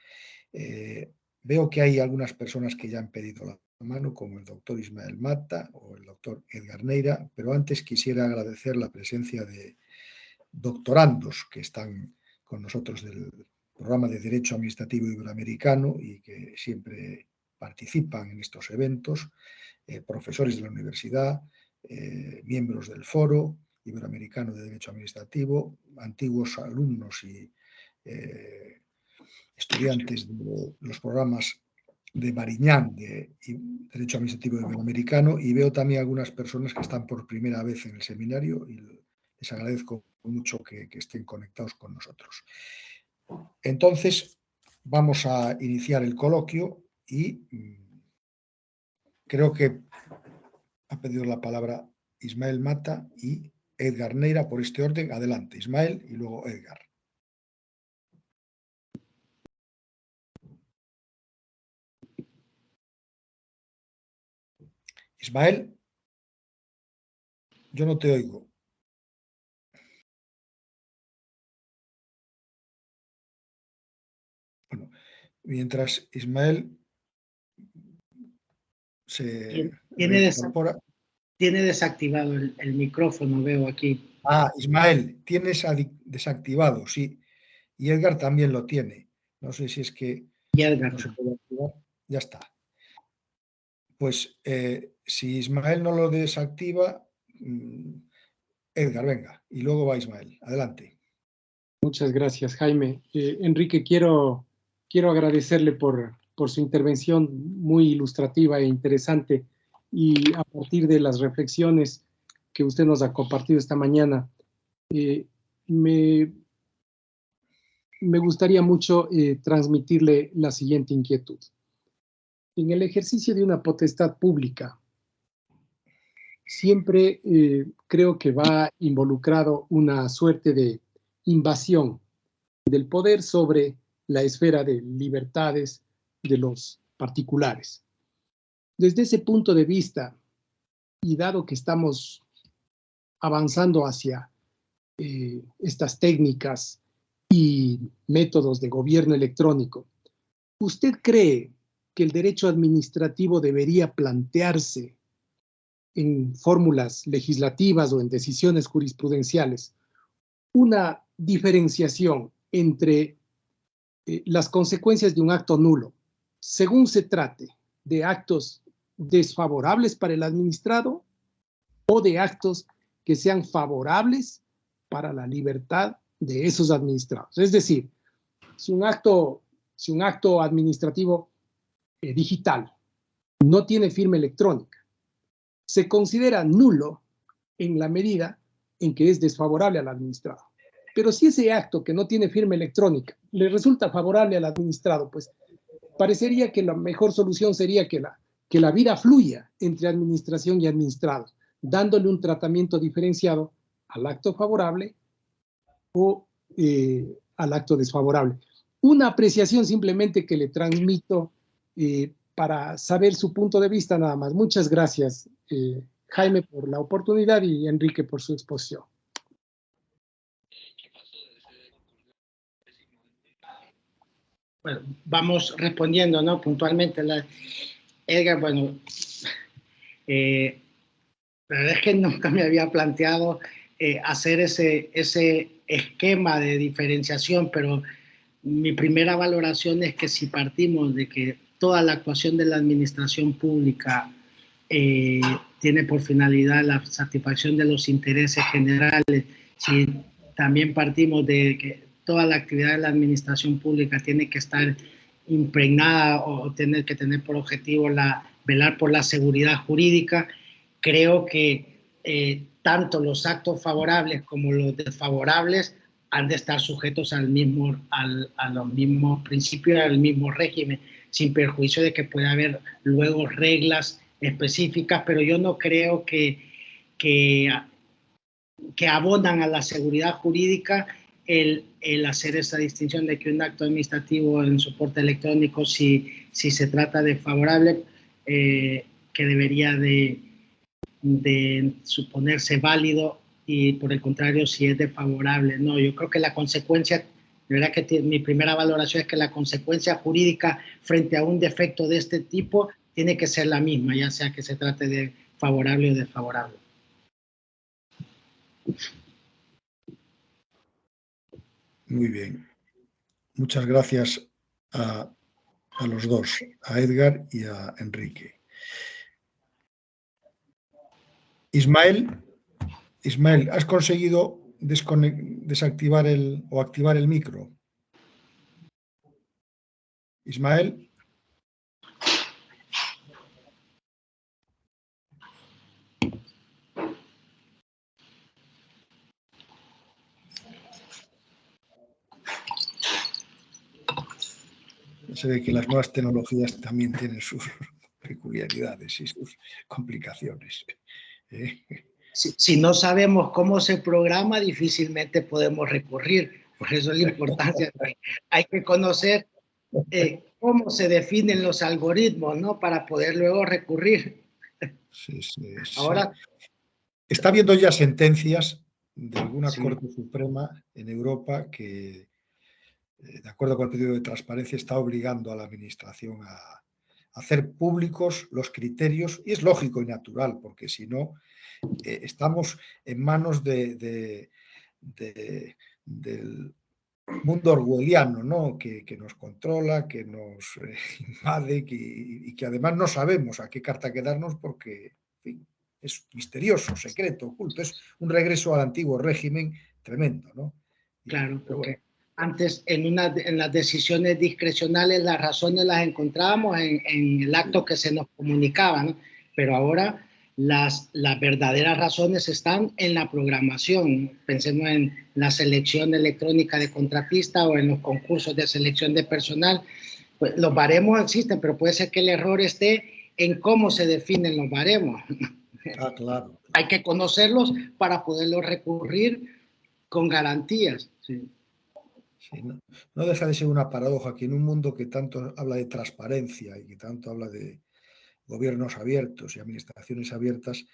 A: Veo que hay algunas personas que ya han pedido la mano, como el doctor Ismael Mata o el doctor Edgar Neira, pero antes quisiera agradecer la presencia de doctorandos que están con nosotros del programa de Derecho Administrativo Iberoamericano y que siempre participan en estos eventos, profesores de la universidad, miembros del Foro Iberoamericano de Derecho Administrativo, antiguos alumnos y estudiantes de los programas de Mariñán de Derecho Administrativo Iberoamericano, y veo también algunas personas que están por primera vez en el seminario y les agradezco mucho que estén conectados con nosotros. Entonces, vamos a iniciar el coloquio y creo que ha pedido la palabra Ismael Mata y Edgar Neira por este orden. Adelante, Ismael y luego Edgar. Ismael, yo no te oigo. Bueno, mientras Ismael se reincorpora.
B: Tiene desactivado el micrófono, veo aquí.
A: Ah, Ismael, tienes desactivado, sí. Y Edgar también lo tiene. No sé si es que no se puede activar. Ya está. Pues si Ismael no lo desactiva, Edgar, venga. Y luego va Ismael. Adelante.
C: Muchas gracias, Jaime. Enrique, quiero agradecerle por su intervención muy ilustrativa e interesante, y a partir de las reflexiones que usted nos ha compartido esta mañana, me gustaría mucho transmitirle la siguiente inquietud. En el ejercicio de una potestad pública, siempre creo que va involucrado una suerte de invasión del poder sobre la esfera de libertades de los particulares. Desde ese punto de vista, y dado que estamos avanzando hacia estas técnicas y métodos de gobierno electrónico, ¿usted cree que el derecho administrativo debería plantearse en fórmulas legislativas o en decisiones jurisprudenciales una diferenciación entre las consecuencias de un acto nulo, según se trate de actos desfavorables para el administrado o de actos que sean favorables para la libertad de esos administrados. Es decir, si un acto administrativo digital no tiene firma electrónica, se considera nulo en la medida en que es desfavorable al administrado. Pero si ese acto que no tiene firma electrónica le resulta favorable al administrado, pues parecería que la mejor solución sería que la vida fluya entre administración y administrados, dándole un tratamiento diferenciado al acto favorable o al acto desfavorable. Una apreciación simplemente que le transmito para saber su punto de vista nada más. Muchas gracias, Jaime, por la oportunidad y Enrique por su exposición.
B: Bueno, vamos respondiendo, ¿no? Puntualmente. Edgar, bueno, la verdad es que nunca me había planteado hacer ese esquema de diferenciación, pero mi primera valoración es que si partimos de que toda la actuación de la administración pública tiene por finalidad la satisfacción de los intereses generales, si también partimos de que toda la actividad de la administración pública tiene que estar impregnada o tener que tener por objetivo velar por la seguridad jurídica, creo que tanto los actos favorables como los desfavorables han de estar sujetos a los mismos principios, al mismo régimen, sin perjuicio de que pueda haber luego reglas específicas, pero yo no creo que abonan a la seguridad jurídica el hacer esa distinción de que un acto administrativo en soporte electrónico, si se trata de favorable, que debería de suponerse válido, y por el contrario, si es desfavorable. No, yo creo que la consecuencia, de verdad que mi primera valoración es que la consecuencia jurídica frente a un defecto de este tipo tiene que ser la misma, ya sea que se trate de favorable o desfavorable.
A: Muy bien. Muchas gracias a los dos, a Edgar y a Enrique. Ismael, ¿has conseguido desactivar o activar el micro? Ismael. Se ve que las nuevas tecnologías también tienen sus peculiaridades y sus complicaciones.
B: Si no sabemos cómo se programa, difícilmente podemos recurrir. Por eso es la importancia. Hay que conocer cómo se definen los algoritmos, ¿no? Para poder luego recurrir.
A: Sí.
B: Ahora,
A: está habiendo ya sentencias de alguna Corte Suprema en Europa que, de acuerdo con el pedido de transparencia, está obligando a la Administración a hacer públicos los criterios, y es lógico y natural, porque si no, estamos en manos del mundo orwelliano, ¿no? que nos controla, que nos invade, y que además no sabemos a qué carta quedarnos porque, en fin, es misterioso, secreto, oculto. Es un regreso al antiguo régimen tremendo, ¿no?
B: Claro, porque antes en las decisiones discrecionales las razones las encontrábamos en el acto que se nos comunicaba, ¿no? Pero ahora las verdaderas razones están en la programación. Pensemos en la selección electrónica de contratista o en los concursos de selección de personal. Pues los baremos existen, pero puede ser que el error esté en cómo se definen los baremos.
A: Claro.
B: Hay que conocerlos para poderlos recurrir con garantías. Sí,
A: no deja de ser una paradoja que en un mundo que tanto habla de transparencia y que tanto habla de gobiernos abiertos y administraciones abiertas,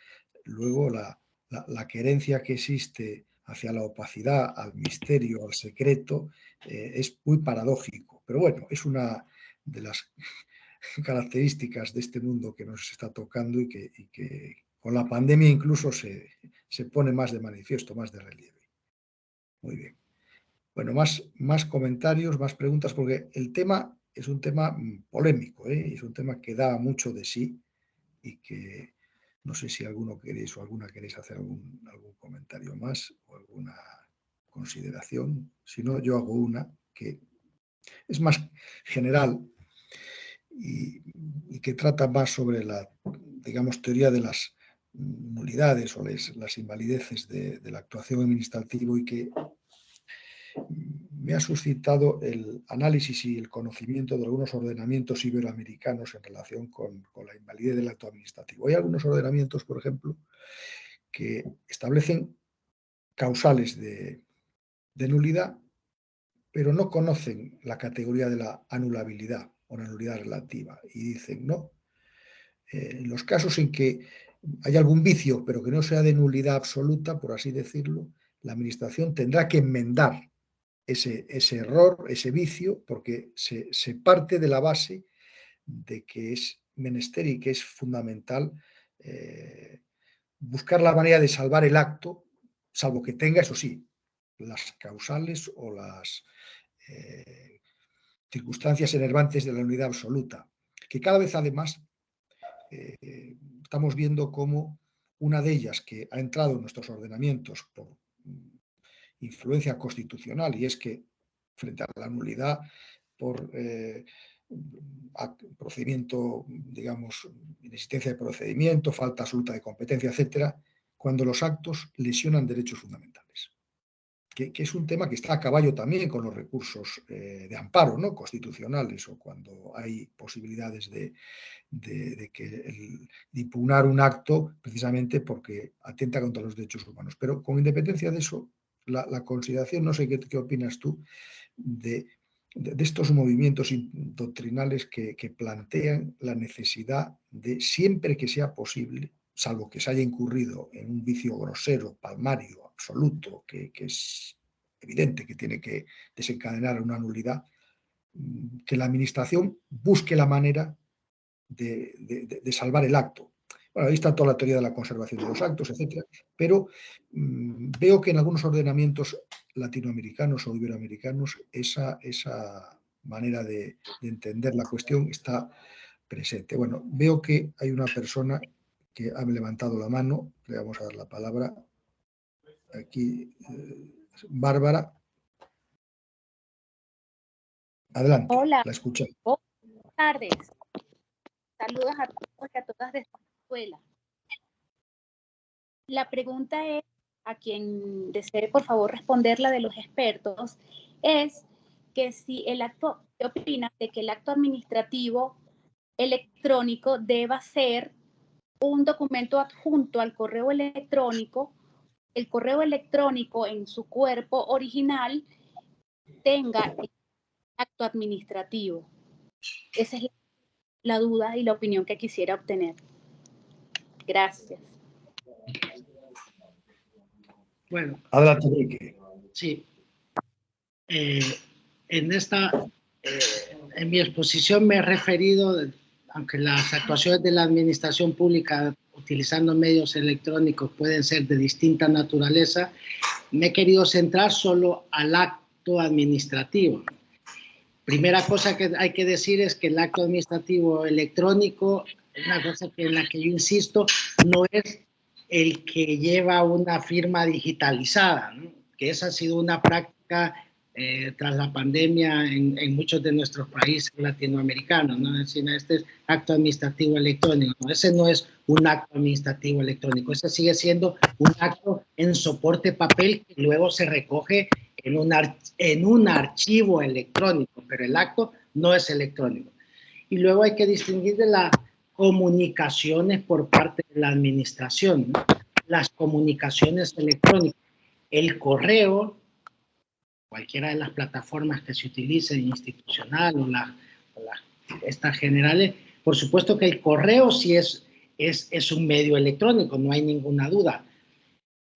A: luego la querencia que existe hacia la opacidad, al misterio, al secreto, es muy paradójico. Pero bueno, es una de las características de este mundo que nos está tocando y que con la pandemia incluso se pone más de manifiesto, más de relieve. Muy bien. Bueno, más comentarios, más preguntas, porque el tema es un tema polémico, ¿eh? Es un tema que da mucho de sí y que no sé si alguno queréis o alguna queréis hacer algún comentario más o alguna consideración. Si no, yo hago una que es más general y que trata más sobre la, digamos, teoría de las nulidades o las invalideces de la actuación administrativa y que me ha suscitado el análisis y el conocimiento de algunos ordenamientos iberoamericanos en relación con la invalidez del acto administrativo. Hay algunos ordenamientos, por ejemplo, que establecen causales de nulidad, pero no conocen la categoría de la anulabilidad o la nulidad relativa y dicen, no, en los casos en que hay algún vicio, pero que no sea de nulidad absoluta, por así decirlo, la Administración tendrá que enmendar ese error, ese vicio, porque se parte de la base de que es menester y que es fundamental buscar la manera de salvar el acto, salvo que tenga, eso sí, las causales o las circunstancias enervantes de la nulidad absoluta, que cada vez además estamos viendo cómo una de ellas que ha entrado en nuestros ordenamientos por influencia constitucional, y es que frente a la nulidad por procedimiento, digamos, inexistencia de procedimiento, falta absoluta de competencia, etcétera, cuando los actos lesionan derechos fundamentales. Que es un tema que está a caballo también con los recursos de amparo, ¿no?, constitucionales, o cuando hay posibilidades de impugnar un acto precisamente porque atenta contra los derechos humanos. Pero con independencia de eso, la consideración, no sé qué opinas tú, de estos movimientos doctrinales que plantean la necesidad de, siempre que sea posible, salvo que se haya incurrido en un vicio grosero, palmario, absoluto, que es evidente que tiene que desencadenar una nulidad, que la Administración busque la manera de salvar el acto. Bueno, ahí está toda la teoría de la conservación de los actos, etcétera, pero veo que en algunos ordenamientos latinoamericanos o iberoamericanos esa manera de entender la cuestión está presente. Bueno, veo que hay una persona que ha levantado la mano, le vamos a dar la palabra. Aquí, Bárbara. Adelante,
D: Hola.
A: la escucho.
D: Buenas tardes. Saludos a todos y a todas de esta escuela. La pregunta es, a quien desee por favor responderla de los expertos, es que si el acto, ¿qué opina de que el acto administrativo electrónico deba ser un documento adjunto al correo electrónico, el correo electrónico en su cuerpo original tenga el acto administrativo? Esa es la duda y la opinión que quisiera obtener. Gracias.
B: Bueno,
A: adelante, Enrique.
B: Sí. En mi exposición me he referido, aunque las actuaciones de la administración pública utilizando medios electrónicos pueden ser de distinta naturaleza, me he querido centrar solo al acto administrativo. Primera cosa que hay que decir es que el acto administrativo electrónico, una cosa en la que yo insisto, no es el que lleva una firma digitalizada, ¿no?, que esa ha sido una práctica tras la pandemia en muchos de nuestros países latinoamericanos, ¿no? Es decir, este es acto administrativo electrónico, ¿no? Ese no es un acto administrativo electrónico, ese sigue siendo un acto en soporte papel que luego se recoge en un archivo electrónico, pero el acto no es electrónico. Y luego hay que distinguir de las comunicaciones por parte de la administración, ¿no? Las comunicaciones electrónicas, el correo, cualquiera de las plataformas que se utilicen, institucional o estas generales, por supuesto que el correo sí es un medio electrónico, no hay ninguna duda.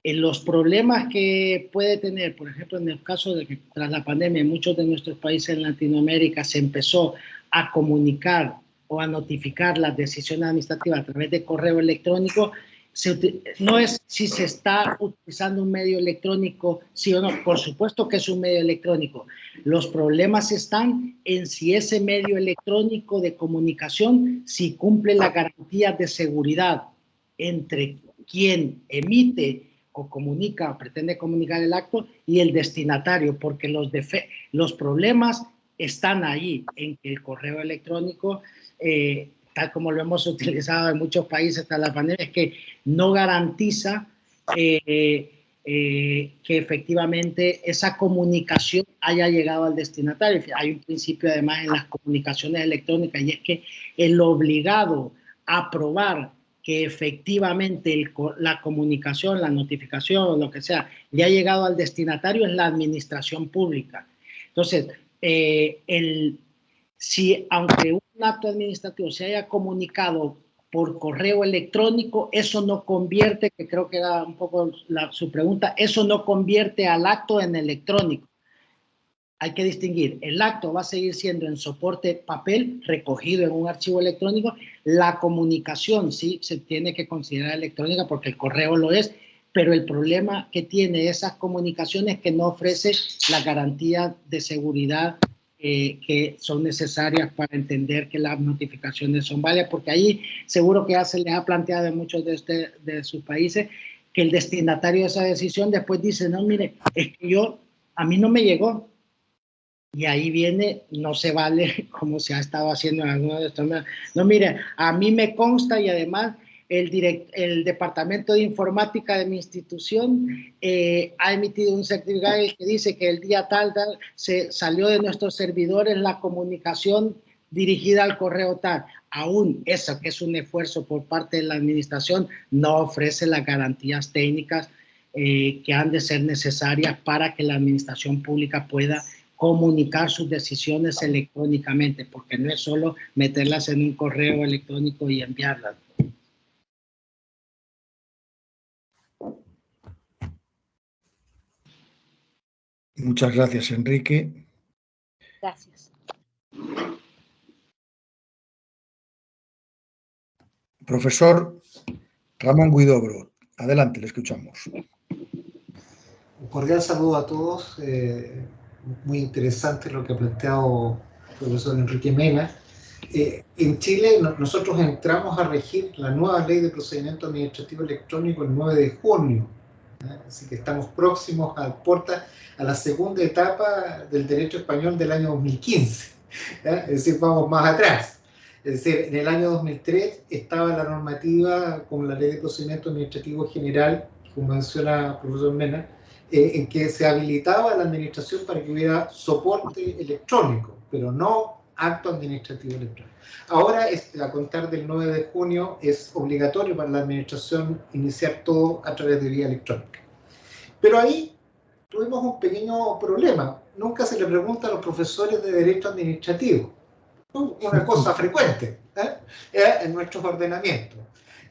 B: En los problemas que puede tener, por ejemplo, en el caso de que tras la pandemia en muchos de nuestros países en Latinoamérica se empezó a comunicar o a notificar las decisiones administrativas a través de correo electrónico, no es si se está utilizando un medio electrónico, sí o no. Por supuesto que es un medio electrónico. Los problemas están en si ese medio electrónico de comunicación, si cumple las garantías de seguridad entre quien emite o comunica o pretende comunicar el acto y el destinatario, porque los problemas están ahí, en que el correo electrónico, tal como lo hemos utilizado en muchos países hasta la pandemia, es que no garantiza que efectivamente esa comunicación haya llegado al destinatario. Hay un principio además en las comunicaciones electrónicas y es que el obligado a probar que efectivamente la comunicación, la notificación o lo que sea, le ha llegado al destinatario es la administración pública. Entonces, si aunque un acto administrativo se haya comunicado por correo electrónico, eso no convierte, que creo que era un poco su pregunta, eso no convierte al acto en electrónico. Hay que distinguir, el acto va a seguir siendo en soporte papel, recogido en un archivo electrónico. La comunicación sí se tiene que considerar electrónica porque el correo lo es, pero el problema que tiene esas comunicaciones es que no ofrece la garantía de seguridad que son necesarias para entender que las notificaciones son válidas, porque ahí seguro que ya se les ha planteado en muchos de sus países que el destinatario de esa decisión después dice, no, mire, es que a mí no me llegó. Y ahí viene, no se vale como se ha estado haciendo en algunos de estos. No, mire, a mí me consta y además el Departamento de Informática de mi institución ha emitido un certificado que dice que el día tal se salió de nuestros servidores la comunicación dirigida al correo tal. Aún eso, que es un esfuerzo por parte de la administración, no ofrece las garantías técnicas que han de ser necesarias para que la administración pública pueda comunicar sus decisiones electrónicamente, porque no es solo meterlas en un correo electrónico y enviarlas.
A: Muchas gracias, Enrique.
D: Gracias.
A: Profesor Ramón Huidobro, adelante, le escuchamos.
E: Un cordial saludo a todos. Muy interesante lo que ha planteado el profesor Enrique Mena. En Chile nosotros entramos a regir la nueva ley de procedimiento administrativo electrónico el 9 de junio. Así que estamos próximos a la segunda etapa del derecho español del año 2015. Es decir, vamos más atrás. Es decir, en el año 2003 estaba la normativa con la ley de procedimiento administrativo general, como menciona el profesor Mena, en que se habilitaba la administración para que hubiera soporte electrónico, pero no acto administrativo electrónico. Ahora, a contar del 9 de junio, es obligatorio para la administración iniciar todo a través de vía electrónica. Pero ahí tuvimos un pequeño problema. Nunca se le pregunta a los profesores de Derecho Administrativo. Una cosa frecuente en nuestros ordenamientos.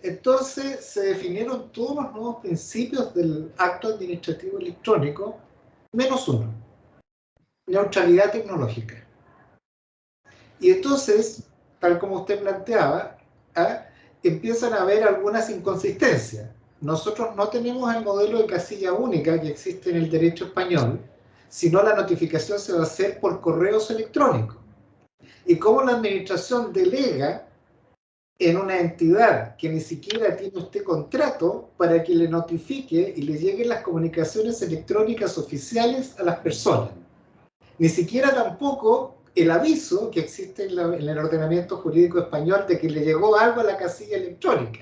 E: Entonces se definieron todos los nuevos principios del acto administrativo electrónico, menos uno: neutralidad tecnológica. Y entonces, tal como usted planteaba, empiezan a haber algunas inconsistencias. Nosotros no tenemos el modelo de casilla única que existe en el derecho español, sino la notificación se va a hacer por correos electrónicos. Y como la administración delega en una entidad que ni siquiera tiene usted contrato para que le notifique y le lleguen las comunicaciones electrónicas oficiales a las personas. Ni siquiera tampoco el aviso que existe en el ordenamiento jurídico español de que le llegó algo a la casilla electrónica.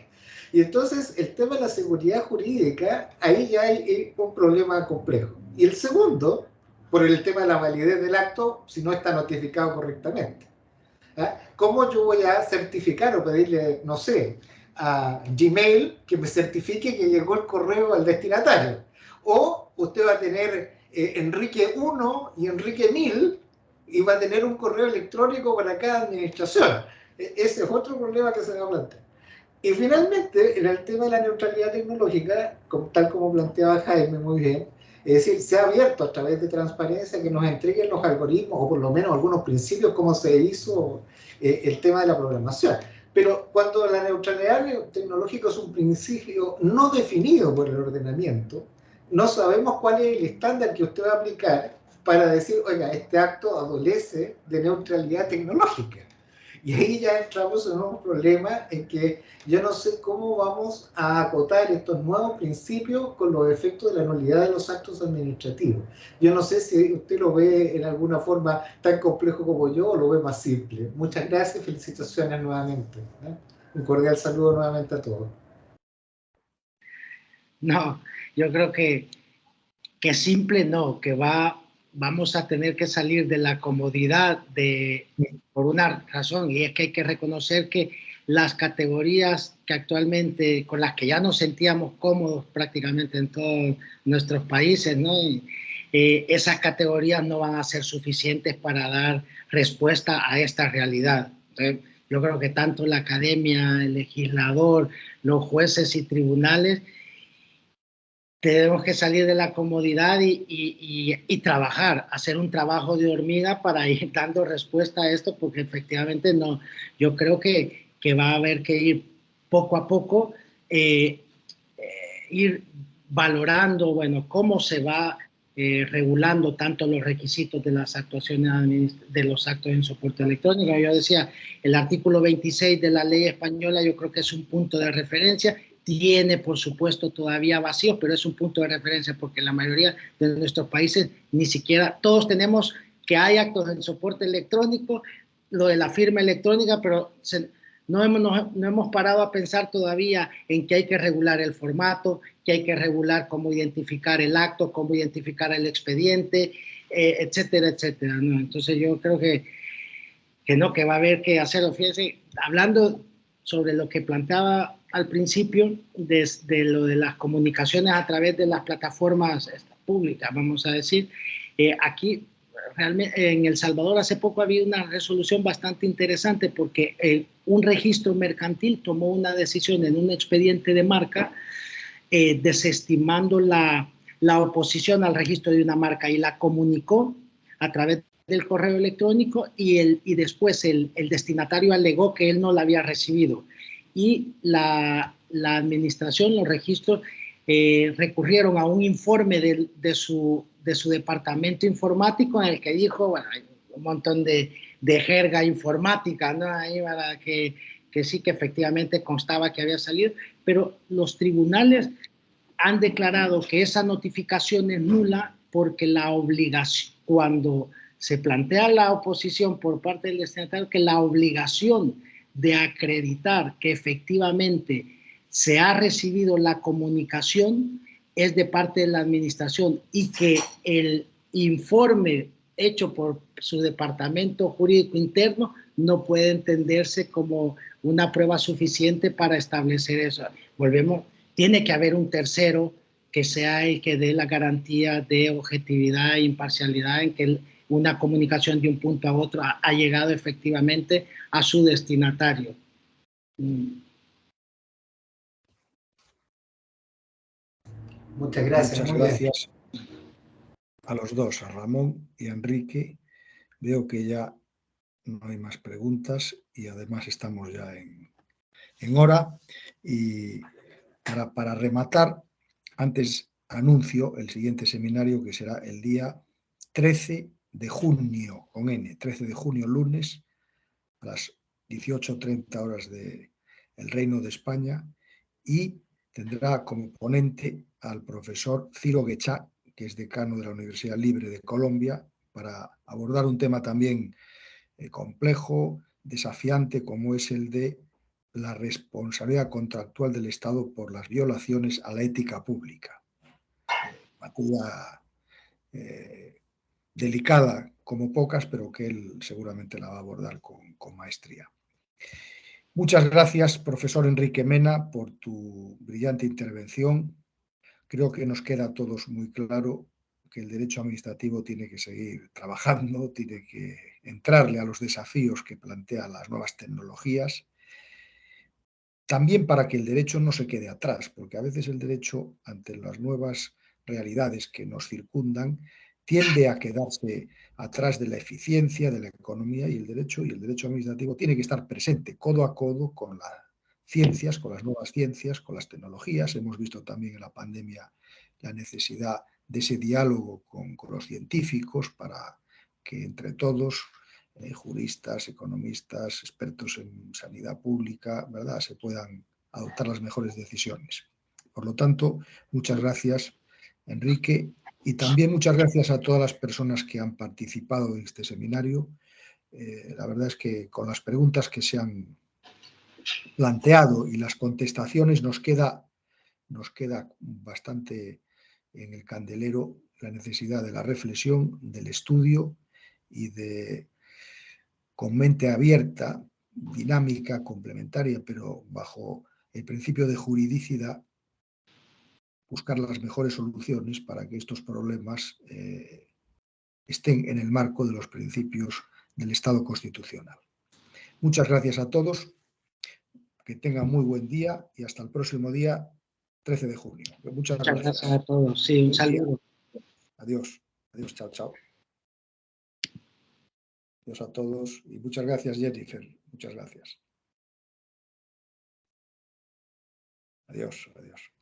E: Y entonces el tema de la seguridad jurídica, ahí ya hay un problema complejo. Y el segundo, por el tema de la validez del acto, si no está notificado correctamente. ¿Cómo yo voy a certificar o pedirle, no sé, a Gmail que me certifique que llegó el correo al destinatario? O usted va a tener Enrique 1 y Enrique 1000 y va a tener un correo electrónico para cada administración. Ese es otro problema que se va a plantear. Y finalmente, en el tema de la neutralidad tecnológica, tal como planteaba Jaime muy bien, es decir, se ha abierto a través de transparencia que nos entreguen los algoritmos, o por lo menos algunos principios, cómo se hizo el tema de la programación. Pero cuando la neutralidad tecnológica es un principio no definido por el ordenamiento, no sabemos cuál es el estándar que usted va a aplicar para decir, oiga, este acto adolece de neutralidad tecnológica. Y ahí ya entramos en un problema en que yo no sé cómo vamos a acotar estos nuevos principios con los efectos de la nulidad de los actos administrativos. Yo no sé si usted lo ve en alguna forma tan complejo como yo o lo ve más simple. Muchas gracias y felicitaciones nuevamente. Un cordial saludo nuevamente a todos.
B: No, yo creo que simple no, que vamos a tener que salir de la comodidad por una razón, y es que hay que reconocer que las categorías que actualmente, con las que ya nos sentíamos cómodos prácticamente en todos nuestros países, ¿no? Esas categorías no van a ser suficientes para dar respuesta a esta realidad. Yo creo que tanto la academia, el legislador, los jueces y tribunales tenemos que salir de la comodidad y trabajar, hacer un trabajo de hormiga para ir dando respuesta a esto, porque efectivamente no, yo creo que va a haber que ir poco a poco, ir valorando, bueno, cómo se va regulando tanto los requisitos de las actuaciones de los actos en soporte electrónico. Yo decía, el artículo 26 de la ley española yo creo que es un punto de referencia. Tiene, por supuesto, todavía vacíos, pero es un punto de referencia porque la mayoría de nuestros países ni siquiera, todos tenemos que hay actos en soporte electrónico, lo de la firma electrónica, pero no hemos parado a pensar todavía en que hay que regular el formato, que hay que regular cómo identificar el acto, cómo identificar el expediente, etcétera, etcétera, ¿no? Entonces yo creo que no, que va a haber que hacerlo. Fíjense, hablando sobre lo que planteaba al principio, desde lo de las comunicaciones a través de las plataformas públicas, vamos a decir, aquí realmente en El Salvador hace poco ha habido una resolución bastante interesante porque un registro mercantil tomó una decisión en un expediente de marca desestimando la oposición al registro de una marca y la comunicó a través del correo electrónico y después el destinatario alegó que él no la había recibido. Y la administración, los registros, recurrieron a un informe de su departamento informático en el que dijo, bueno, hay un montón de jerga informática, ¿no? Ahí para que sí que efectivamente constaba que había salido, pero los tribunales han declarado que esa notificación es nula porque la obligación, cuando se plantea la oposición por parte del destinatario, que la obligación de acreditar que efectivamente se ha recibido la comunicación es de parte de la administración y que el informe hecho por su departamento jurídico interno no puede entenderse como una prueba suficiente para establecer eso. Tiene que haber un tercero que sea el que dé la garantía de objetividad e imparcialidad en que una comunicación de un punto a otro ha llegado efectivamente a su destinatario.
E: Muchas gracias.
A: Muchas gracias a los dos, a Ramón y a Enrique. Veo que ya no hay más preguntas y además estamos ya en hora. Y para rematar, antes anuncio el siguiente seminario que será el día 13 de junio, con N, 13 de junio, lunes, a las 18:30 horas del Reino de España, y tendrá como ponente al profesor Ciro Guechá, que es decano de la Universidad Libre de Colombia, para abordar un tema también complejo, desafiante, como es el de la responsabilidad contractual del Estado por las violaciones a la ética pública. Materia delicada como pocas, pero que él seguramente la va a abordar con maestría. Muchas gracias, profesor Enrique Mena, por tu brillante intervención. Creo que nos queda a todos muy claro que el derecho administrativo tiene que seguir trabajando, tiene que entrarle a los desafíos que plantean las nuevas tecnologías, también para que el derecho no se quede atrás, porque a veces el derecho, ante las nuevas realidades que nos circundan, tiende a quedarse atrás de la eficiencia, de la economía y el derecho administrativo tiene que estar presente codo a codo con las ciencias, con las nuevas ciencias, con las tecnologías. Hemos visto también en la pandemia la necesidad de ese diálogo con los científicos para que entre todos, juristas, economistas, expertos en sanidad pública, ¿verdad?, se puedan adoptar las mejores decisiones. Por lo tanto, muchas gracias, Enrique, y también muchas gracias a todas las personas que han participado en este seminario. La verdad es que con las preguntas que se han planteado y las contestaciones nos queda bastante en el candelero la necesidad de la reflexión, del estudio y de, con mente abierta, dinámica, complementaria, pero bajo el principio de juridicidad, buscar las mejores soluciones para que estos problemas estén en el marco de los principios del Estado constitucional. Muchas gracias a todos, que tengan muy buen día y hasta el próximo día, 13 de junio. Muchas
B: gracias a todos. Sí, un saludo.
A: Adiós. Adiós, chao, chao. Adiós a todos y muchas gracias, Jennifer. Muchas gracias. Adiós, adiós.